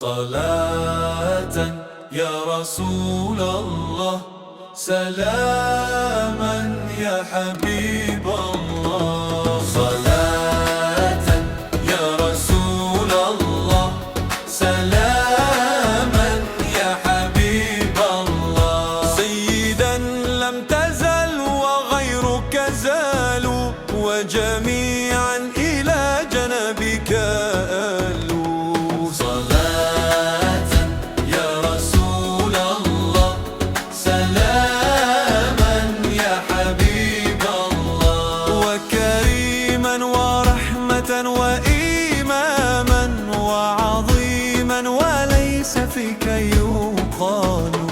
صلاة يا رسول الله، سلاما يا حبيب الله. صلاة يا رسول الله، سلاما يا حبيب الله. سيدا لم تزل وغيرك زال، وجميعا إلى جنبك آلوا. وإماما وعظيما وليس فيك يقال.